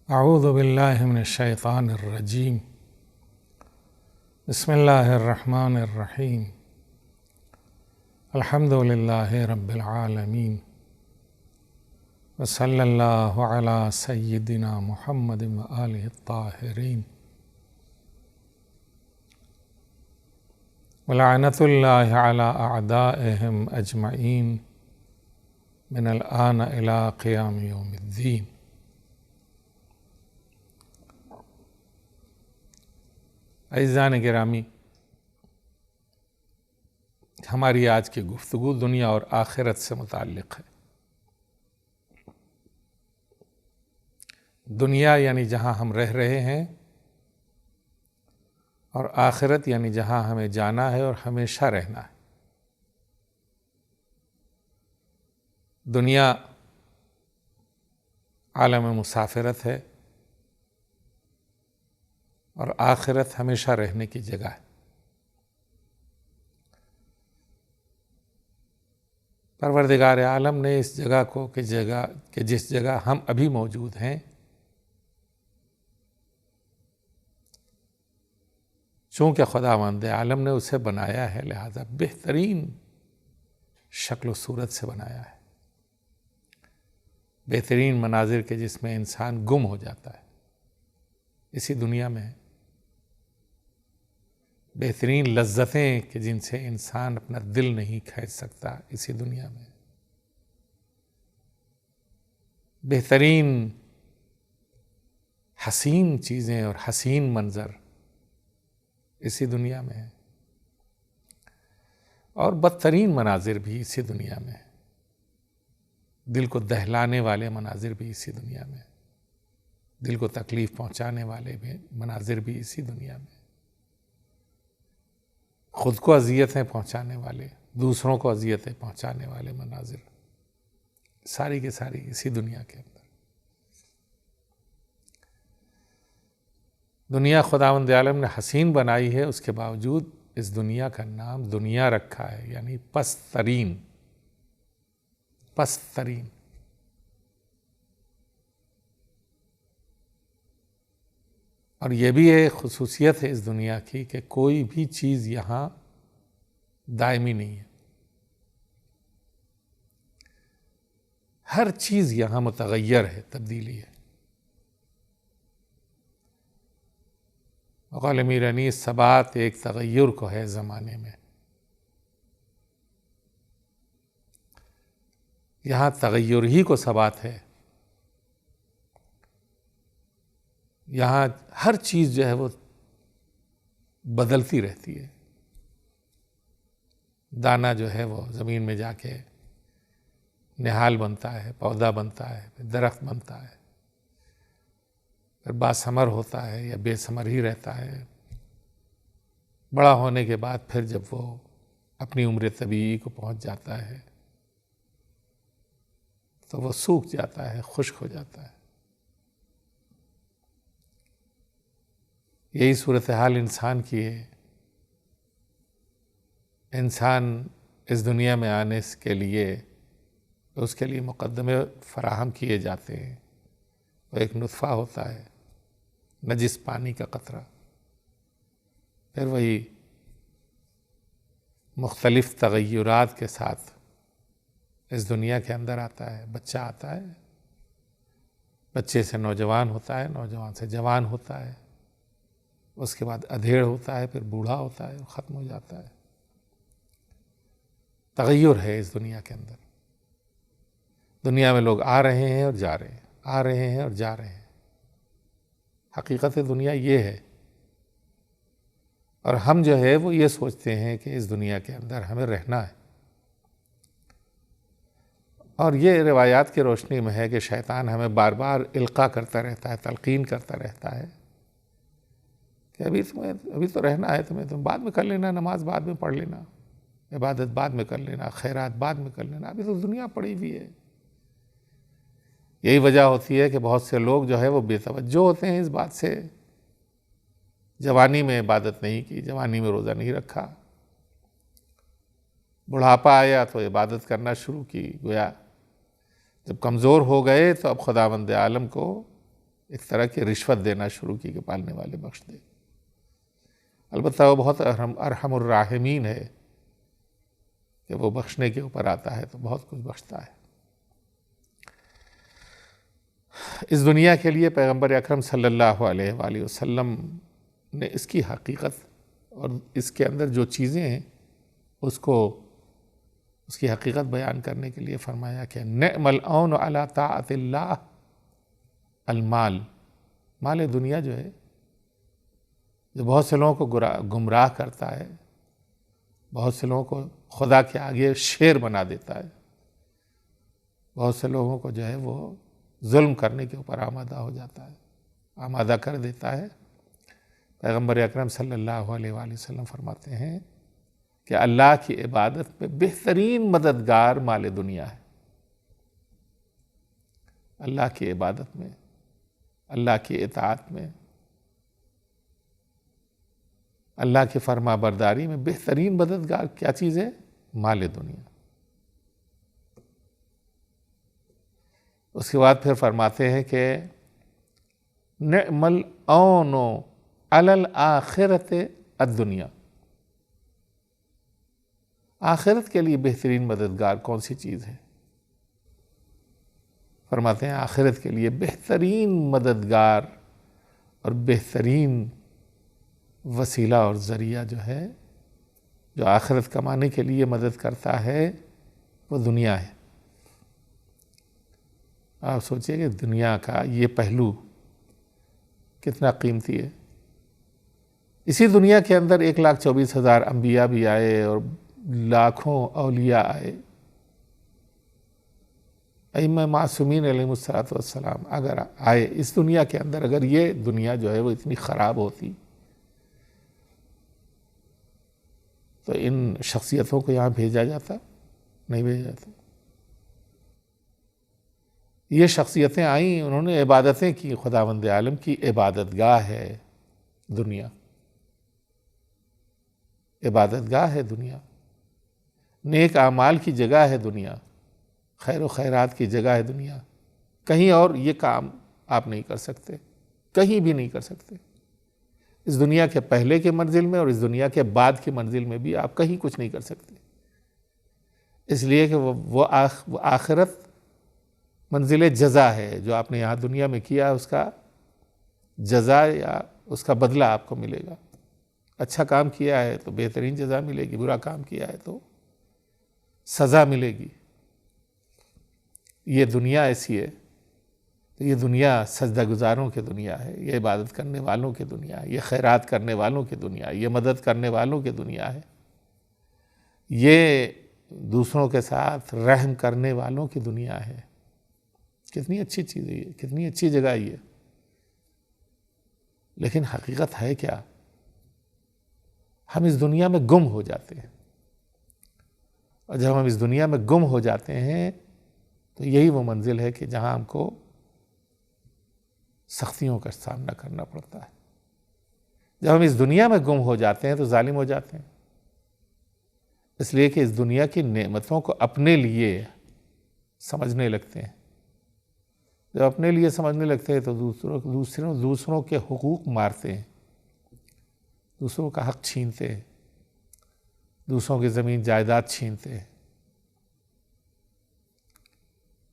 اعوذ باللہ من الشیطان الرجیم بسم اللہ الرحمن الرحیم الحمد للہ رب العالمین وصلی اللہ علی سیدنا محمد وآلہ الطاہرین ولعنۃ اللہ علی اعدائہم اجمعین من الآن الی قیام یوم الدین۔ عزیزان گرامی، ہماری آج کی گفتگو دنیا اور آخرت سے متعلق ہے۔ دنیا یعنی جہاں ہم رہ رہے ہیں، اور آخرت یعنی جہاں ہمیں جانا ہے اور ہمیشہ رہنا ہے۔ دنیا عالم مسافرت ہے اور آخرت ہمیشہ رہنے کی جگہ ہے۔ پروردگار عالم نے اس جگہ کو کہ جس جگہ ہم ابھی موجود ہیں، چونکہ خداوند عالم نے اسے بنایا ہے، لہذا بہترین شکل و صورت سے بنایا ہے، بہترین مناظر کے جس میں انسان گم ہو جاتا ہے اسی دنیا میں ہے، بہترین لذتیں کہ جن سے انسان اپنا دل نہیں کھینچ سکتا اسی دنیا میں، بہترین حسین چیزیں اور حسین منظر اسی دنیا میں ہے، اور بدترین مناظر بھی اسی دنیا میں ہے، دل کو دہلانے والے مناظر بھی اسی دنیا میں، دل کو تکلیف پہنچانے والے بھی مناظر بھی اسی دنیا میں، خود کو اذیتیں پہنچانے والے، دوسروں کو اذیتیں پہنچانے والے مناظر ساری کی ساری اسی دنیا کے اندر۔ دنیا خداوند عالم نے حسین بنائی ہے، اس کے باوجود اس دنیا کا نام دنیا رکھا ہے، یعنی پست ترین۔ اور یہ بھی ایک خصوصیت ہے اس دنیا کی کہ کوئی بھی چیز یہاں دائمی نہیں ہے، ہر چیز یہاں متغیر ہے، تبدیلی ہے۔ وقال امیر انیس، ثبات ایک تغیر کو ہے زمانے میں۔ یہاں تغیر ہی کو ثبات ہے، یہاں ہر چیز جو ہے وہ بدلتی رہتی ہے۔ دانہ جو ہے وہ زمین میں جا کے نہال بنتا ہے، پودا بنتا ہے، پھر درخت بنتا ہے، پھر باثمر ہوتا ہے یا بے ثمر ہی رہتا ہے۔ بڑا ہونے کے بعد پھر جب وہ اپنی عمر طبیعی کو پہنچ جاتا ہے تو وہ سوکھ جاتا ہے، خشک ہو جاتا ہے۔ یہی صورتحال انسان کی ہے۔ انسان اس دنیا میں آنے کے لیے اس کے لیے مقدمے فراہم کیے جاتے ہیں۔ وہ ایک نطفہ ہوتا ہے، نجس پانی کا قطرہ، پھر وہی مختلف تغیرات کے ساتھ اس دنیا کے اندر آتا ہے، بچہ آتا ہے، بچے سے نوجوان ہوتا ہے، نوجوان سے جوان ہوتا ہے، اس کے بعد ادھیڑ ہوتا ہے، پھر بوڑھا ہوتا ہے، ختم ہو جاتا ہے۔ تغیر ہے اس دنیا کے اندر۔ دنیا میں لوگ آ رہے ہیں اور جا رہے ہیں، آ رہے ہیں اور جا رہے ہیں۔ حقیقت دنیا یہ ہے، اور ہم جو ہے وہ یہ سوچتے ہیں کہ اس دنیا کے اندر ہمیں رہنا ہے، اور یہ روایات کی روشنی میں ہے کہ شیطان ہمیں بار بار القاء کرتا رہتا ہے، تلقین کرتا رہتا ہے کہ ابھی تو رہنا ہے تم بعد میں کر لینا، نماز بعد میں پڑھ لینا، عبادت بعد میں کر لینا، خیرات بعد میں کر لینا، ابھی تو دنیا پڑی ہوئی ہے۔ یہی وجہ ہوتی ہے کہ بہت سے لوگ جو ہے وہ بے توجہ ہوتے ہیں اس بات سے، جوانی میں عبادت نہیں کی، جوانی میں روزہ نہیں رکھا، بڑھاپا آیا تو عبادت کرنا شروع کی، گویا جب کمزور ہو گئے تو اب خداوند عالم کو ایک طرح کی رشوت دینا شروع کی کہ پالنے والے بخش دے۔ البتہ وہ بہت ارحم الراحمین ہے کہ وہ بخشنے کے اوپر آتا ہے تو بہت کچھ بخشتا ہے۔ اس دنیا کے لیے پیغمبر اکرم صلی اللہ علیہ وآلہ وسلم نے اس کی حقیقت اور اس کے اندر جو چیزیں ہیں اس کی حقیقت بیان کرنے کے لیے فرمایا کہ نعم العون علی طاعت اللہ المال، مال دنیا جو ہے، جو بہت سے لوگوں کو گمراہ کرتا ہے، بہت سے لوگوں کو خدا کے آگے شیر بنا دیتا ہے، بہت سے لوگوں کو جو ہے وہ ظلم کرنے کے اوپر آمادہ ہو جاتا ہے، آمادہ کر دیتا ہے۔ پیغمبر اکرم صلی اللہ علیہ وآلہ وسلم فرماتے ہیں کہ اللہ کی عبادت میں بہترین مددگار مال دنیا ہے۔ اللہ کی عبادت میں، اللہ کی اطاعت میں، اللہ کی فرما برداری میں بہترین مددگار کیا چیز ہے؟ مال دنیا۔ اس کے بعد پھر فرماتے ہیں کہ نعم العون علی الآخرۃ الدنیا، آخرت کے لیے بہترین مددگار کون سی چیز ہے؟ فرماتے ہیں آخرت کے لیے بہترین مددگار اور بہترین وسیلہ اور ذریعہ جو ہے، جو آخرت کمانے کے لیے مدد کرتا ہے، وہ دنیا ہے۔ آپ سوچئے کہ دنیا کا یہ پہلو کتنا قیمتی ہے۔ اسی دنیا کے اندر 1,24,000 انبیاء بھی آئے اور لاکھوں اولیاء آئے، ائمہ معصومین علیہم السلام اگر آئے اس دنیا کے اندر، اگر یہ دنیا جو ہے وہ اتنی خراب ہوتی تو ان شخصیتوں کو یہاں بھیجا جاتا؟ نہیں بھیجا جاتا۔ یہ شخصیتیں آئیں، انہوں نے عبادتیں کی، خداوند عالم کی عبادت گاہ ہے دنیا، عبادت گاہ ہے دنیا، نیک اعمال کی جگہ ہے دنیا، خیر و خیرات کی جگہ ہے دنیا۔ کہیں اور یہ کام آپ نہیں کر سکتے، کہیں بھی نہیں کر سکتے۔ اس دنیا کے پہلے کے منزل میں اور اس دنیا کے بعد کی منزل میں بھی آپ کہیں کچھ نہیں کر سکتے، اس لیے کہ وہ آخرت منزل جزا ہے۔ جو آپ نے یہاں دنیا میں کیا اس کا جزا یا اس کا بدلہ آپ کو ملے گا۔ اچھا کام کیا ہے تو بہترین جزا ملے گی، برا کام کیا ہے تو سزا ملے گی۔ یہ دنیا ایسی ہے، تو یہ دنیا سجدہ گزاروں کی دنیا ہے، یہ عبادت کرنے والوں کی دنیا ہے، یہ خیرات کرنے والوں کی دنیا ہے، یہ مدد کرنے والوں کی دنیا ہے، یہ دوسروں کے ساتھ رحم کرنے والوں کی دنیا ہے۔ کتنی اچھی چیز ہے یہ، کتنی اچھی جگہ ہے یہ۔ لیکن حقیقت ہے کیا؟ ہم اس دنیا میں گم ہو جاتے ہیں، اور جب ہم اس دنیا میں گم ہو جاتے ہیں تو یہی وہ منزل ہے کہ جہاں ہم کو سختیوں کا سامنا کرنا پڑتا ہے۔ جب ہم اس دنیا میں گم ہو جاتے ہیں تو ظالم ہو جاتے ہیں، اس لیے کہ اس دنیا کی نعمتوں کو اپنے لیے سمجھنے لگتے ہیں۔ جب اپنے لیے سمجھنے لگتے ہیں تو دوسروں کے حقوق مارتے ہیں، دوسروں کا حق چھینتے ہیں، دوسروں کی زمین جائیداد چھینتے ہیں۔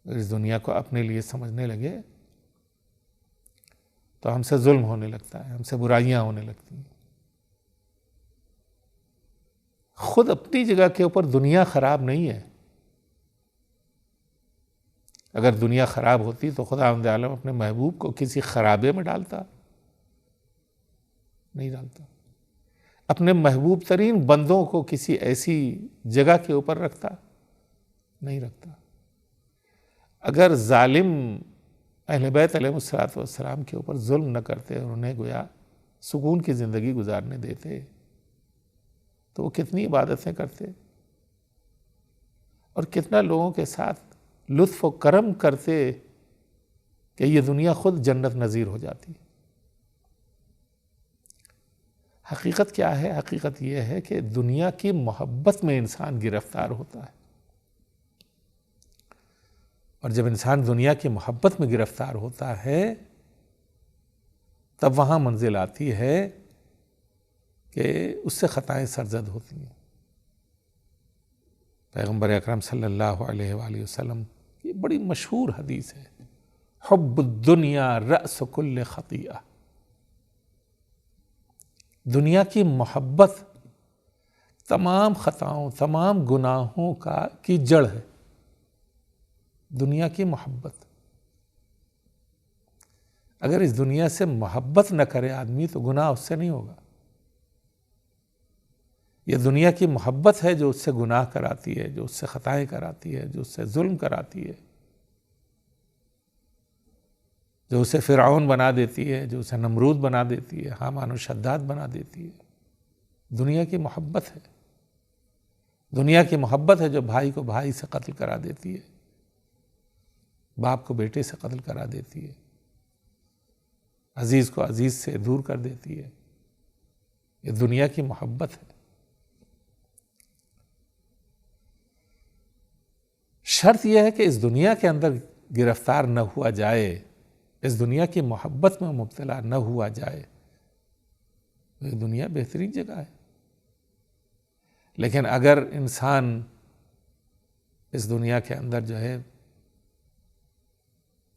اگر اس دنیا کو اپنے لیے سمجھنے لگے تو ہم سے ظلم ہونے لگتا ہے، ہم سے برائیاں ہونے لگتی ہیں۔ خود اپنی جگہ کے اوپر دنیا خراب نہیں ہے۔ اگر دنیا خراب ہوتی تو خداوند عالم اپنے محبوب کو کسی خرابے میں ڈالتا؟ نہیں ڈالتا۔ اپنے محبوب ترین بندوں کو کسی ایسی جگہ کے اوپر رکھتا؟ نہیں رکھتا۔ اگر ظالم اہل بیت علیہ السلام کے اوپر ظلم نہ کرتے اور انہیں گویا سکون کی زندگی گزارنے دیتے تو وہ کتنی عبادتیں کرتے اور کتنا لوگوں کے ساتھ لطف و کرم کرتے کہ یہ دنیا خود جنت نظیر ہو جاتی۔ حقیقت کیا ہے؟ حقیقت یہ ہے کہ دنیا کی محبت میں انسان گرفتار ہوتا ہے، اور جب انسان دنیا کی محبت میں گرفتار ہوتا ہے تب وہاں منزل آتی ہے کہ اس سے خطائیں سرزد ہوتی ہیں۔ پیغمبر اکرم صلی اللہ علیہ وآلہ وسلم یہ بڑی مشہور حدیث ہے، حب الدنیا رأس کل خطیئہ، دنیا کی محبت تمام خطاؤں، تمام گناہوں کی جڑ ہے، دنیا کی محبت۔ اگر اس دنیا سے محبت نہ کرے آدمی تو گناہ اس سے نہیں ہوگا۔ یہ دنیا کی محبت ہے جو اس سے گناہ کراتی ہے، جو اس سے خطائیں کراتی ہے، جو اس سے ظلم کراتی ہے، جو اسے فرعون بنا دیتی ہے، جو اسے نمرود بنا دیتی ہے، حامان و شداد بنا دیتی ہے۔ دنیا کی محبت ہے، دنیا کی محبت ہے جو بھائی کو بھائی سے قتل کرا دیتی ہے، باپ کو بیٹے سے قتل کرا دیتی ہے، عزیز کو عزیز سے دور کر دیتی ہے۔ یہ دنیا کی محبت ہے۔ شرط یہ ہے کہ اس دنیا کے اندر گرفتار نہ ہوا جائے، اس دنیا کی محبت میں مبتلا نہ ہوا جائے۔ یہ دنیا بہترین جگہ ہے، لیکن اگر انسان اس دنیا کے اندر جو ہے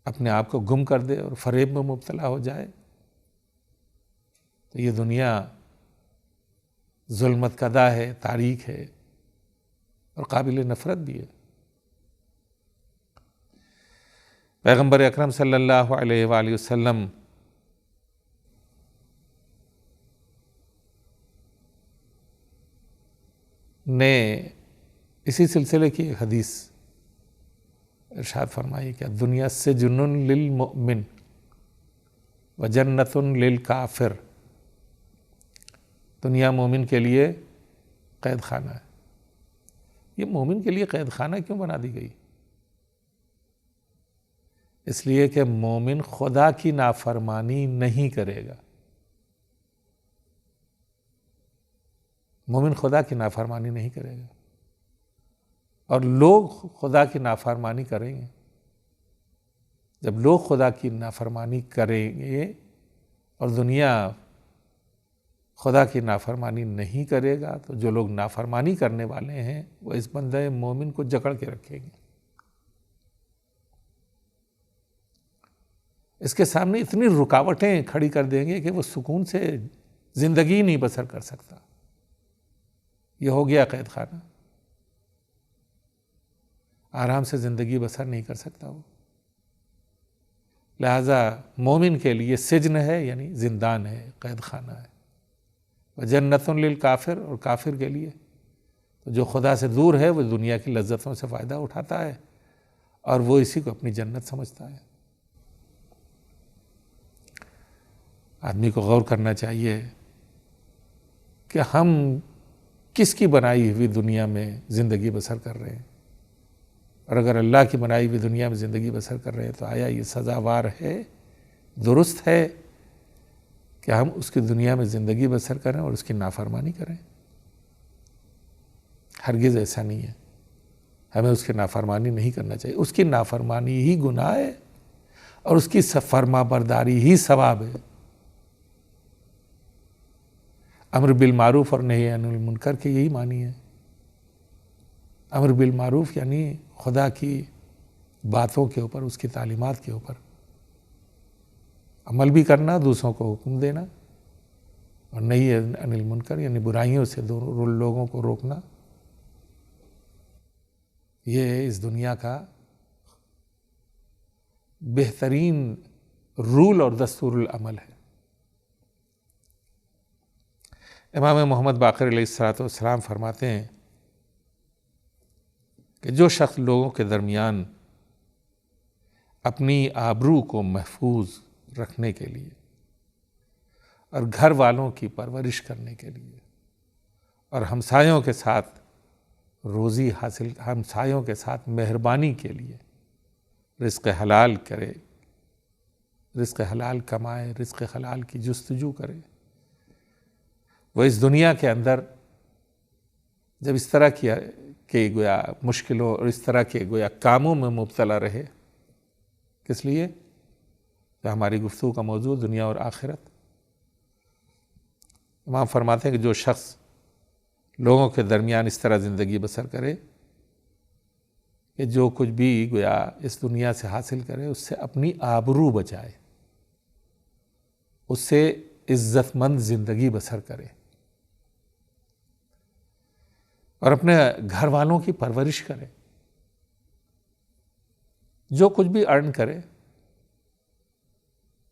اپنے آپ کو گم کر دے اور فریب میں مبتلا ہو جائے تو یہ دنیا ظلمت کدہ ہے، تاریک ہے اور قابل نفرت بھی ہے۔ پیغمبر اکرم صلی اللہ علیہ وآلہ وسلم نے اسی سلسلے کی ایک حدیث ارشاد فرمائی کہ دنیا سجن للمؤمن وجنت للکافر، دنیا مومن کے لیے قید خانہ ہے۔ یہ مومن کے لیے قید خانہ کیوں بنا دی گئی؟ اس لیے کہ مومن خدا کی نافرمانی نہیں کرے گا، مومن خدا کی نافرمانی نہیں کرے گا، اور لوگ خدا کی نافرمانی کریں گے۔ جب لوگ خدا کی نافرمانی کریں گے اور دنیا خدا کی نافرمانی نہیں کرے گا تو جو لوگ نافرمانی کرنے والے ہیں وہ اس بندے مومن کو جکڑ کے رکھیں گے۔ اس کے سامنے اتنی رکاوٹیں کھڑی کر دیں گے کہ وہ سکون سے زندگی نہیں بسر کر سکتا۔ یہ ہو گیا قید خانہ، آرام سے زندگی بسر نہیں کر سکتا وہ۔ لہذا مومن کے لیے سجن ہے، یعنی زندان ہے، قید خانہ ہے۔ وجنت للکافر، اور کافر کے لیے تو جو خدا سے دور ہے وہ دنیا کی لذتوں سے فائدہ اٹھاتا ہے اور وہ اسی کو اپنی جنت سمجھتا ہے۔ آدمی کو غور کرنا چاہیے کہ ہم کس کی بنائی ہوئی دنیا میں زندگی بسر کر رہے ہیں، اور اگر اللہ کی بنائی ہوئی دنیا میں زندگی بسر کر رہے ہیں تو آیا یہ سزاوار ہے، درست ہے کہ ہم اس کی دنیا میں زندگی بسر کریں اور اس کی نافرمانی کریں؟ ہرگز ایسا نہیں ہے۔ ہمیں اس کی نافرمانی نہیں کرنا چاہیے، اس کی نافرمانی ہی گناہ ہے اور اس کی فرما برداری ہی ثواب ہے۔ امر بالمعروف اور نہی عن المنکر کے یہی معنی ہے۔ امر بالمعروف یعنی خدا کی باتوں کے اوپر، اس کی تعلیمات کے اوپر عمل بھی کرنا، دوسروں کو حکم دینا، اور نہی عن المنکر یعنی برائیوں سے لوگوں کو روکنا۔ یہ اس دنیا کا بہترین رول اور دستور العمل ہے۔ امام محمد باقر علیہ السلام فرماتے ہیں کہ جو شخص لوگوں کے درمیان اپنی آبرو کو محفوظ رکھنے کے لیے اور گھر والوں کی پرورش کرنے کے لیے اور ہمسایوں کے ساتھ روزی حاصل، ہمسایوں کے ساتھ مہربانی کے لیے رزق حلال کرے، رزق حلال کمائے، رزق حلال کی جستجو کرے، وہ اس دنیا کے اندر جب اس طرح کے گویا مشکلوں اور اس طرح کے گویا کاموں میں مبتلا رہے، کس لیے؟ تو ہماری گفتگو کا موضوع دنیا اور آخرت۔ امام فرماتے ہیں کہ جو شخص لوگوں کے درمیان اس طرح زندگی بسر کرے کہ جو کچھ بھی گویا اس دنیا سے حاصل کرے اس سے اپنی آبرو بچائے، اس سے عزت مند زندگی بسر کرے، اور اپنے گھر والوں کی پرورش کرے، جو کچھ بھی ارن کرے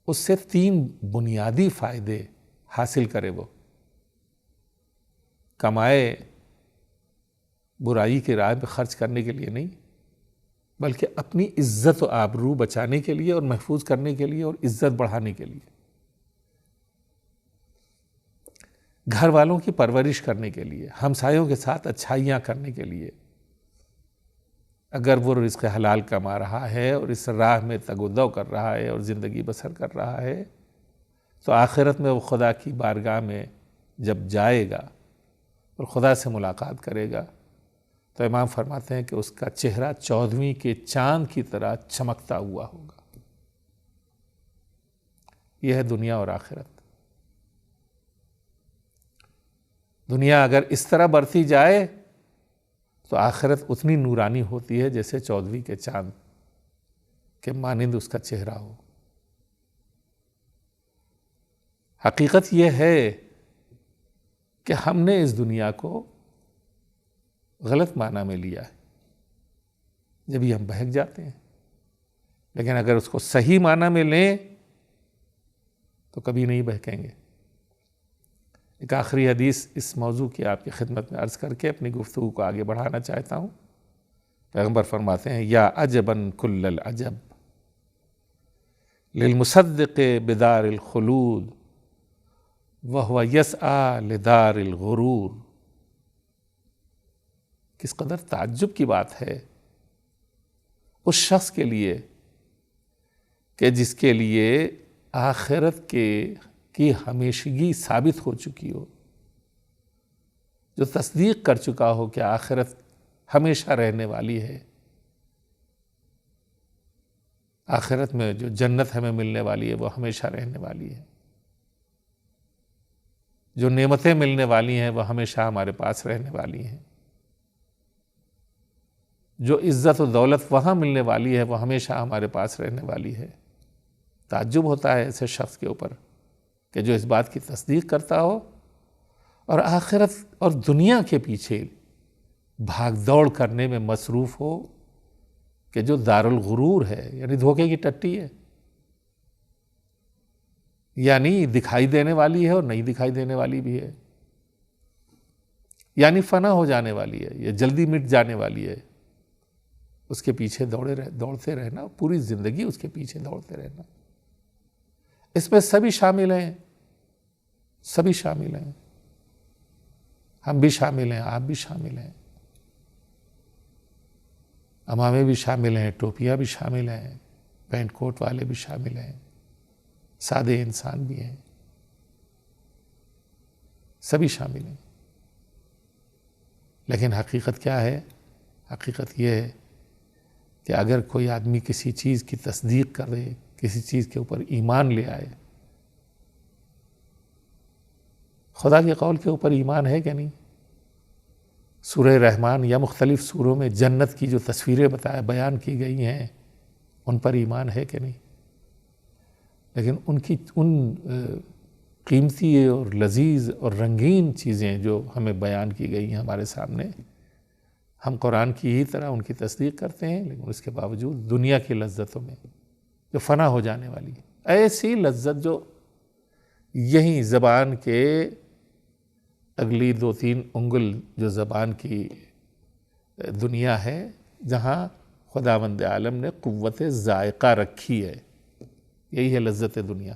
اس سے 3 بنیادی فائدے حاصل کرے، وہ کمائے برائی کی راہ پہ خرچ کرنے کے لیے نہیں، بلکہ اپنی عزت و آبرو بچانے کے لیے اور محفوظ کرنے کے لیے اور عزت بڑھانے کے لیے، گھر والوں کی پرورش کرنے کے لیے، ہمسایوں کے ساتھ اچھائیاں کرنے کے لیے۔ اگر وہ رزق حلال کما رہا ہے اور اس راہ میں تگ و دو کر رہا ہے اور زندگی بسر کر رہا ہے، تو آخرت میں وہ خدا کی بارگاہ میں جب جائے گا اور خدا سے ملاقات کرے گا تو امام فرماتے ہیں کہ اس کا چہرہ 14ویں کے چاند کی طرح چمکتا ہوا ہوگا۔ یہ ہے دنیا اور آخرت۔ دنیا اگر اس طرح بڑھتی جائے تو آخرت اتنی نورانی ہوتی ہے جیسے 14ویں کے چاند کے مانند اس کا چہرہ ہو۔ حقیقت یہ ہے کہ ہم نے اس دنیا کو غلط معنی میں لیا ہے، جب ہی ہم بہک جاتے ہیں، لیکن اگر اس کو صحیح معنی میں لیں تو کبھی نہیں بہکیں گے۔ ایک آخری حدیث اس موضوع کی آپ کی خدمت میں عرض کر کے اپنی گفتگو کو آگے بڑھانا چاہتا ہوں۔ پیغمبر فرماتے ہیں یا عجباً کل العجب للمصدق بدار الخلود وہو یسعی لدار الغرور۔ کس قدر تعجب کی بات ہے اس شخص کے لیے کہ جس کے لیے آخرت کی ہمیشگی ثابت ہو چکی ہو، جو تصدیق کر چکا ہو کہ آخرت ہمیشہ رہنے والی ہے، آخرت میں جو جنت ہمیں ملنے والی ہے وہ ہمیشہ رہنے والی ہے، جو نعمتیں ملنے والی ہیں وہ ہمیشہ ہمارے پاس رہنے والی ہیں، جو عزت و دولت وہاں ملنے والی ہے وہ ہمیشہ ہمارے پاس رہنے والی ہے۔ تعجب ہوتا ہے ایسے شخص کے اوپر کہ جو اس بات کی تصدیق کرتا ہو اور آخرت اور دنیا کے پیچھے بھاگ دوڑ کرنے میں مصروف ہو، کہ جو دار الغرور ہے یعنی دھوکے کی ٹٹی ہے، یعنی دکھائی دینے والی ہے اور نہیں دکھائی دینے والی بھی ہے، یعنی فنا ہو جانے والی ہے یا جلدی مٹ جانے والی ہے، اس کے پیچھے دوڑتے رہنا، پوری زندگی اس کے پیچھے دوڑتے رہنا۔ اس میں سبھی شامل ہیں، سبھی شامل ہیں، ہم بھی شامل ہیں، آپ بھی شامل ہیں، عمامے بھی شامل ہیں، ٹوپیاں بھی شامل ہیں، پینٹ کوٹ والے بھی شامل ہیں، سادے انسان بھی ہیں، سبھی شامل ہیں۔ لیکن حقیقت کیا ہے؟ حقیقت یہ ہے کہ اگر کوئی آدمی کسی چیز کی تصدیق کرے، کسی چیز کے اوپر ایمان لے آئے، خدا کے قول کے اوپر ایمان ہے کہ نہیں؟ سورہ رحمان یا مختلف سوروں میں جنت کی جو تصویریں بیان کی گئی ہیں ان پر ایمان ہے کہ نہیں؟ لیکن ان قیمتی اور لذیذ اور رنگین چیزیں جو ہمیں بیان کی گئی ہیں ہمارے سامنے، ہم قرآن کی ہی طرح ان کی تصدیق کرتے ہیں، لیکن اس کے باوجود دنیا کی لذتوں میں جو فنا ہو جانے والی ہے، ایسی لذت جو یہیں زبان کے اگلی 2-3 انگل جو زبان کی دنیا ہے، جہاں خداوند عالم نے قوت ذائقہ رکھی ہے، یہی ہے لذت دنیا۔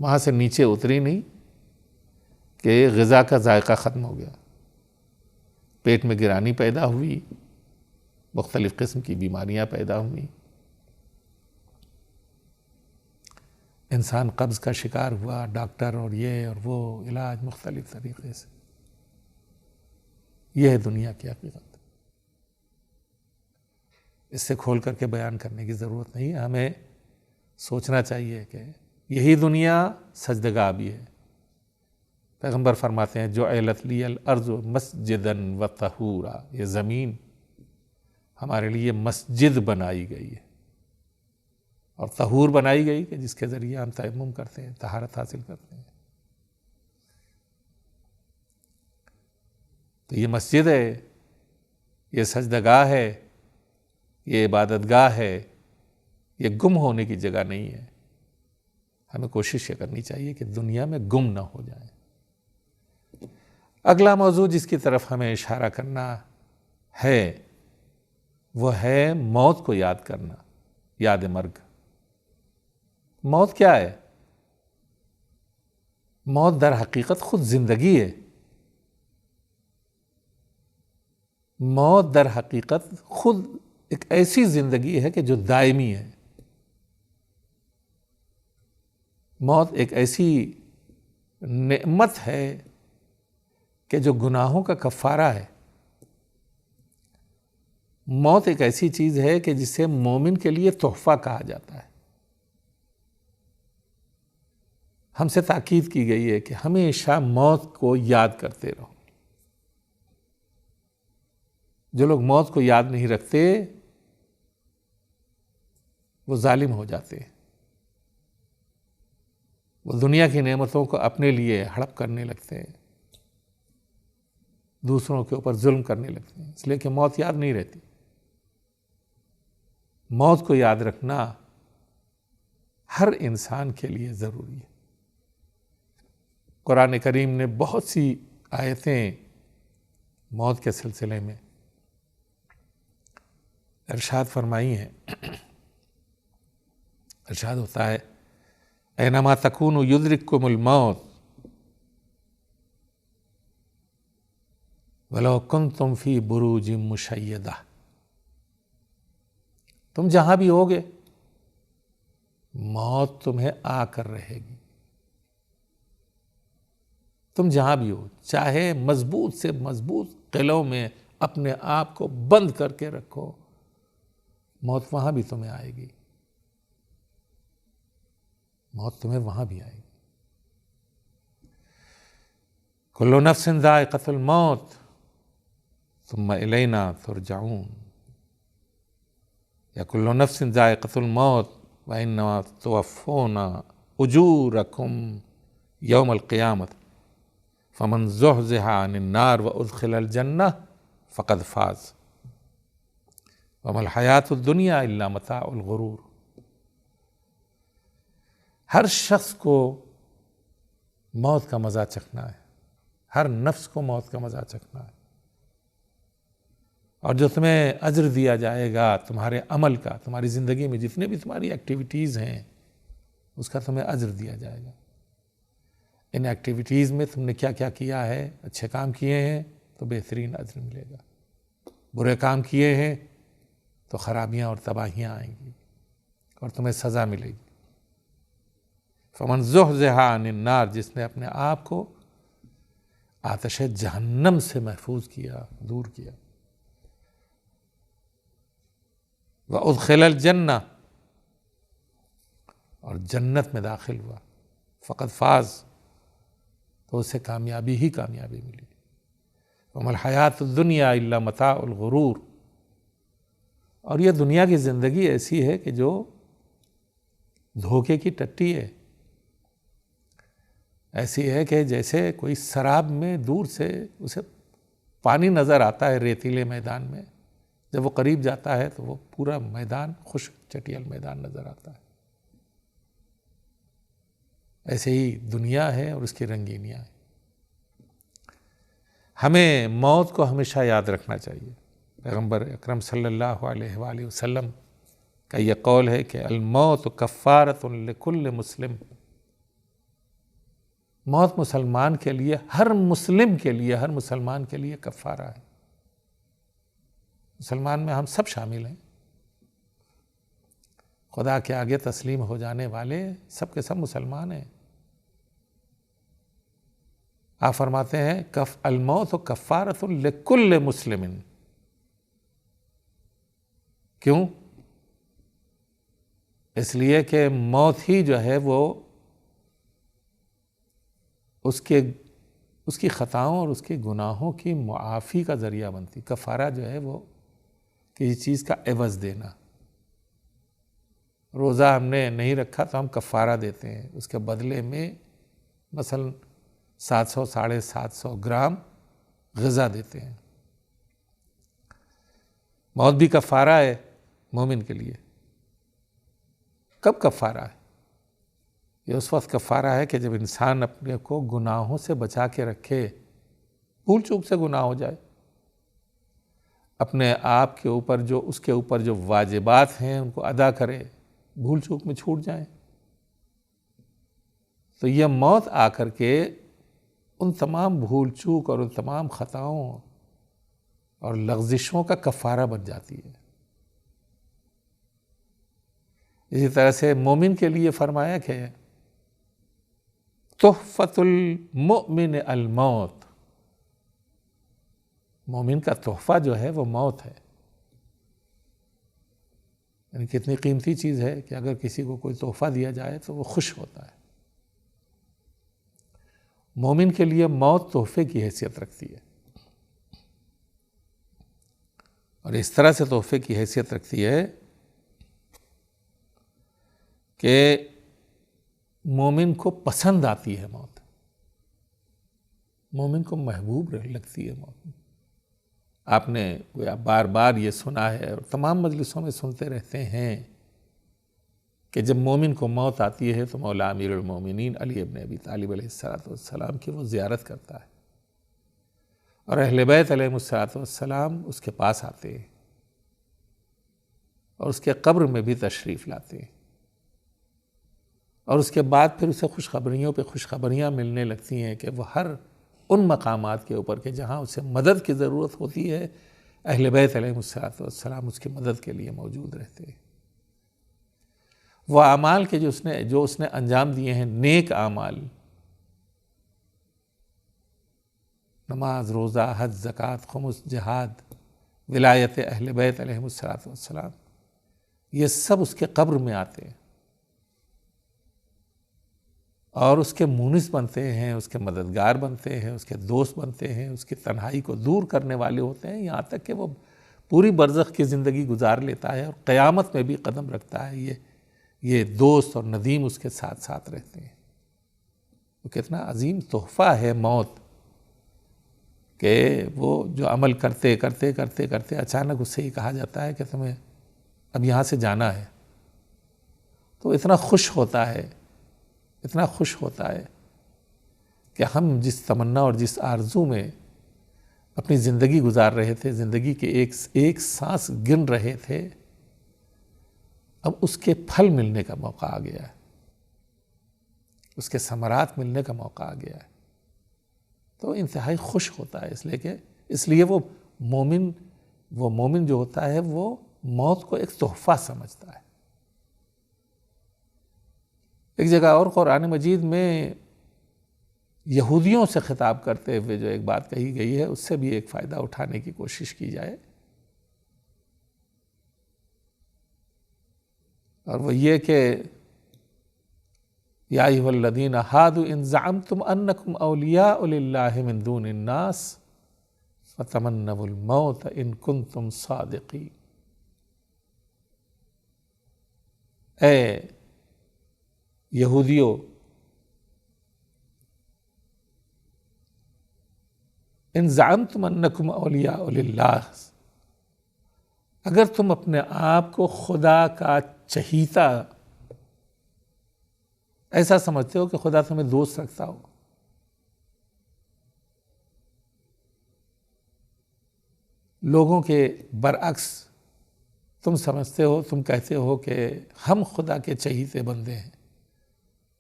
وہاں سے نیچے اتری نہیں کہ غذا کا ذائقہ ختم ہو گیا، پیٹ میں گرانی پیدا ہوئی، مختلف قسم کی بیماریاں پیدا ہوئیں، انسان قبض کا شکار ہوا، ڈاکٹر اور یہ اور وہ علاج مختلف طریقے سے۔ یہ ہے دنیا کی حقیقت۔ اس سے کھول کر کے بیان کرنے کی ضرورت نہیں ہے. ہمیں سوچنا چاہیے کہ یہی دنیا سجدگاہ بھی ہے. پیغمبر فرماتے ہیں جعلت لی الارض مسجدا و طہورا، یہ زمین ہمارے لیے مسجد بنائی گئی ہے اور طہور بنائی گئی کہ جس کے ذریعے ہم تیمم کرتے ہیں، طہارت حاصل کرتے ہیں. تو یہ مسجد ہے، یہ سجدگاہ ہے، یہ عبادت گاہ ہے، یہ گم ہونے کی جگہ نہیں ہے. ہمیں کوشش یہ کرنی چاہیے کہ دنیا میں گم نہ ہو جائیں. اگلا موضوع جس کی طرف ہمیں اشارہ کرنا ہے وہ ہے موت کو یاد کرنا، یاد مرگ. موت کیا ہے؟ موت در حقیقت خود زندگی ہے. موت در حقیقت خود ایک ایسی زندگی ہے کہ جو دائمی ہے. موت ایک ایسی نعمت ہے کہ جو گناہوں کا کفارہ ہے. موت ایک ایسی چیز ہے کہ جسے مومن کے لیے تحفہ کہا جاتا ہے. ہم سے تاکید کی گئی ہے کہ ہمیشہ موت کو یاد کرتے رہو. جو لوگ موت کو یاد نہیں رکھتے وہ ظالم ہو جاتے ہیں. وہ دنیا کی نعمتوں کو اپنے لیے ہڑپ کرنے لگتے ہیں، دوسروں کے اوپر ظلم کرنے لگتے ہیں، اس لیے کہ موت یاد نہیں رہتی. موت کو یاد رکھنا ہر انسان کے لیے ضروری ہے. قرآن کریم نے بہت سی آیتیں موت کے سلسلے میں ارشاد فرمائی ہیں. ارشاد ہوتا ہے اینما تکونوا یدرککم الموت ولو کنتم فی بروج مشیدہ. تم جہاں بھی ہوگے موت تمہیں آ کر رہے گی. تم جہاں بھی ہو، چاہے مضبوط سے مضبوط قلعوں میں اپنے آپ کو بند کر کے رکھو، موت وہاں بھی تمہیں آئے گی. موت تمہیں وہاں بھی آئے گی. کل نفس ذائقۃ الموت ثم الینا ترجعون. یا کل نفس ذائقۃ الموت وانما توفون اجورکم یوم القیامۃ فمن زحزح عن النار وادخل الجنہ فقد فاز وما الحیاۃ الدنیا الا متاع الغرور. ہر شخص کو موت کا مزہ چکھنا ہے، ہر نفس کو موت کا مزہ چکھنا ہے. اور جو تمہیں اجر دیا جائے گا تمہارے عمل کا، تمہاری زندگی میں جتنے بھی تمہاری ایکٹیویٹیز ہیں اس کا تمہیں اجر دیا جائے گا. ان ایکٹیویٹیز میں تم نے کیا کیا کیا ہے، اچھے کام کیے ہیں تو بہترین اجر ملے گا، برے کام کیے ہیں تو خرابیاں اور تباہیاں آئیں گی اور تمہیں سزا ملے گی. فمن زحزح عن النار، جس نے اپنے آپ کو آتش جہنم سے محفوظ کیا، دور کیا، وادخل الجنہ، اور جنت میں داخل ہوا، فقد فاز، تو اسے کامیابی ہی کامیابی ملی. وما الحیاۃ الدنیا الا متاع الغرور. اور یہ دنیا کی زندگی ایسی ہے کہ جو دھوکے کی ٹٹی ہے. ایسی ہے کہ جیسے کوئی سراب میں دور سے اسے پانی نظر آتا ہے ریتیلے میدان میں، جب وہ قریب جاتا ہے تو وہ پورا میدان خشک چٹیل میدان نظر آتا ہے. ایسے ہی دنیا ہے اور اس کی رنگینیاں ہیں. ہمیں موت کو ہمیشہ یاد رکھنا چاہیے. پیغمبر اکرم صلی اللہ علیہ وآلہ وسلم کا یہ قول ہے کہ الموت کفارۃ لکل مسلم. موت مسلمان کے لیے، ہر مسلم کے لیے، ہر مسلمان کے لیے کفارہ ہے. مسلمان میں ہم سب شامل ہیں. خدا کے آگے تسلیم ہو جانے والے سب کے سب مسلمان ہیں. آپ فرماتے ہیں الموت کفارۃ لکل مسلم. کیوں؟ اس لیے کہ موت ہی جو ہے وہ اس کی خطاؤں اور اس کے گناہوں کی معافی کا ذریعہ بنتی. کفارہ جو ہے وہ کسی چیز کا عوض دینا. روزہ ہم نے نہیں رکھا تو ہم کفارہ دیتے ہیں، اس کے بدلے میں مثلا 700 750 گرام غذا دیتے ہیں. موت بھی کفارہ ہے مومن کے لیے. کب کفارہ ہے؟ یہ اس وقت کفارہ ہے کہ جب انسان اپنے کو گناہوں سے بچا کے رکھے، بھول چوک سے گناہ ہو جائے، اپنے آپ کے اوپر اس کے اوپر جو واجبات ہیں ان کو ادا کرے، بھول چوک میں چھوٹ جائیں، تو یہ موت آ کر کے ان تمام بھول چوک اور ان تمام خطاؤں اور لغزشوں کا کفارہ بن جاتی ہے. اسی طرح سے مومن کے لیے فرمایا کہ تحفۃ المؤمن الموت، مومن کا تحفہ جو ہے وہ موت ہے. یعنی کتنی قیمتی چیز ہے کہ اگر کسی کو کوئی تحفہ دیا جائے تو وہ خوش ہوتا ہے. مومن کے لیے موت تحفے کی حیثیت رکھتی ہے، اور اس طرح سے تحفے کی حیثیت رکھتی ہے کہ مومن کو پسند آتی ہے موت، مومن کو محبوب لگتی ہے موت. آپ نے بار بار یہ سنا ہے اور تمام مجلسوں میں سنتے رہتے ہیں کہ جب مومن کو موت آتی ہے تو مولا امیر المومنین علی ابن ابی طالب علیہ السلام کی وہ زیارت کرتا ہے، اور اہل بیت علیہ السلام اس کے پاس آتے ہیں اور اس کے قبر میں بھی تشریف لاتے ہیں، اور اس کے بعد پھر اسے خوشخبریوں پہ خوشخبریاں ملنے لگتی ہیں کہ وہ ہر ان مقامات کے اوپر کہ جہاں اسے مدد کی ضرورت ہوتی ہے، اہل بیت علیہ السلام اس کی مدد کے لیے موجود رہتے ہیں. وہ اعمال کے جو اس نے انجام دیے ہیں، نیک اعمال، نماز، روزہ، حج، زکوٰۃ، خمس، جہاد، ولایت اہل بیت علیہ السلام، یہ سب اس کے قبر میں آتے ہیں اور اس کے مونس بنتے ہیں، اس کے مددگار بنتے ہیں، اس کے دوست بنتے ہیں، اس کی تنہائی کو دور کرنے والے ہوتے ہیں، یہاں تک کہ وہ پوری برزخ کی زندگی گزار لیتا ہے اور قیامت میں بھی قدم رکھتا ہے. یہ دوست اور ندیم اس کے ساتھ ساتھ رہتے ہیں. وہ کتنا عظیم تحفہ ہے موت کہ وہ جو عمل کرتے کرتے کرتے کرتے اچانک اس سے ہی کہا جاتا ہے کہ تمہیں اب یہاں سے جانا ہے، تو اتنا خوش ہوتا ہے، اتنا خوش ہوتا ہے کہ ہم جس تمنا اور جس آرزو میں اپنی زندگی گزار رہے تھے، زندگی کے ایک سانس گن رہے تھے، اب اس کے پھل ملنے کا موقع آ گیا ہے، اس کے ثمرات ملنے کا موقع آ گیا ہے، تو انتہائی خوش ہوتا ہے. اس لیے وہ مومن جو ہوتا ہے وہ موت کو ایک تحفہ سمجھتا ہے. ایک جگہ اور قرآن مجید میں یہودیوں سے خطاب کرتے ہوئے جو ایک بات کہی گئی ہے، اس سے بھی ایک فائدہ اٹھانے کی کوشش کی جائے، اور وہ یہ کہ یا ایھا الذین ھادوا ان زعمتم انکم اولیاء للہ من دون الناس فتمنوا الموت ان کنتم صادقین. اے یہودیو، ان زعمتم انکم اولیاء للہ، اگر تم اپنے آپ کو خدا کا چہیتا ایسا سمجھتے ہو کہ خدا تمہیں دوست رکھتا ہو، لوگوں کے برعکس تم سمجھتے ہو، تم کہتے ہو کہ ہم خدا کے چہیتے بندے ہیں،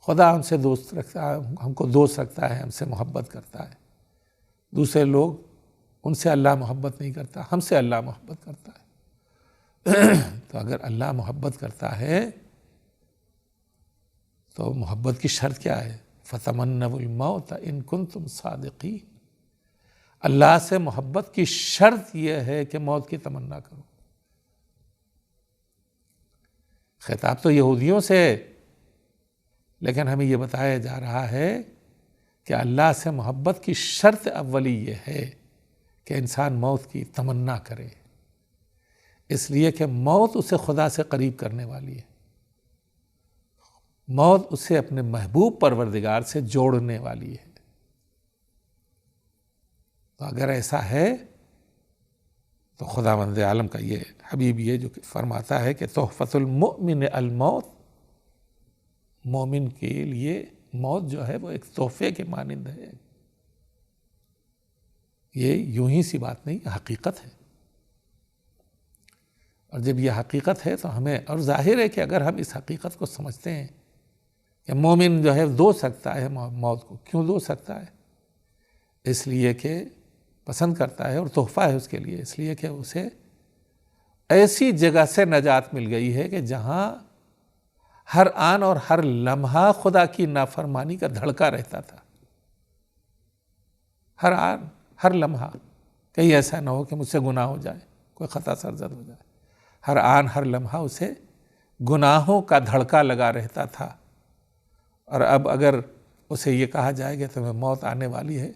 خدا ہم سے دوست رکھتا ہے، ہم کو دوست رکھتا ہے، ہم سے محبت کرتا ہے. دوسرے لوگ، ان سے اللہ محبت نہیں کرتا، ہم سے اللہ محبت کرتا ہے. تو اگر اللہ محبت کرتا ہے تو محبت کی شرط کیا ہے؟ فَتَمَنَّوُا الْمَوْتَ إِن كُنتُمْ صَادِقِينَ. اللہ سے محبت کی شرط یہ ہے کہ موت کی تمنا کرو. خطاب تو یہودیوں سے ہے، لیکن ہمیں یہ بتایا جا رہا ہے کہ اللہ سے محبت کی شرط اولی یہ ہے کہ انسان موت کی تمنا کرے، اس لیے کہ موت اسے خدا سے قریب کرنے والی ہے، موت اسے اپنے محبوب پروردگار سے جوڑنے والی ہے۔ تو اگر ایسا ہے تو خداوند عالم کا یہ حبیب یہ جو فرماتا ہے کہ تحفۃ المؤمن الموت، مومن کے لیے موت جو ہے وہ ایک تحفے کے مانند ہے۔ یہ یوں ہی سی بات نہیں، حقیقت ہے، اور جب یہ حقیقت ہے تو ہمیں، اور ظاہر ہے کہ اگر ہم اس حقیقت کو سمجھتے ہیں کہ مومن جو ہے دو سکتا ہے موت کو، کیوں دو سکتا ہے؟ اس لیے کہ پسند کرتا ہے اور تحفہ ہے اس کے لیے، اس لیے کہ اسے ایسی جگہ سے نجات مل گئی ہے کہ جہاں ہر آن اور ہر لمحہ خدا کی نافرمانی کا دھڑکا رہتا تھا، ہر آن ہر لمحہ، کہیں ایسا نہ ہو کہ مجھ سے گناہ ہو جائے، کوئی خطا سرزد ہو جائے، ہر آن ہر لمحہ اسے گناہوں کا دھڑکا لگا رہتا تھا۔ اور اب اگر اسے یہ کہا جائے کہ تمہیں موت آنے والی ہے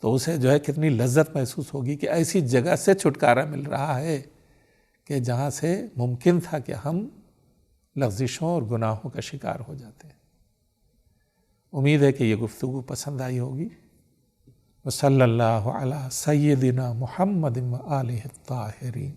تو اسے جو ہے کتنی لذت محسوس ہوگی کہ ایسی جگہ سے چھٹکارا مل رہا ہے کہ جہاں سے ممکن تھا کہ ہم لغزشوں اور گناہوں کا شکار ہو جاتے ہیں۔ امید ہے کہ یہ گفتگو پسند آئی ہوگی۔ وصلی اللہ علی سیدنا محمد و آلہ الطاہرین۔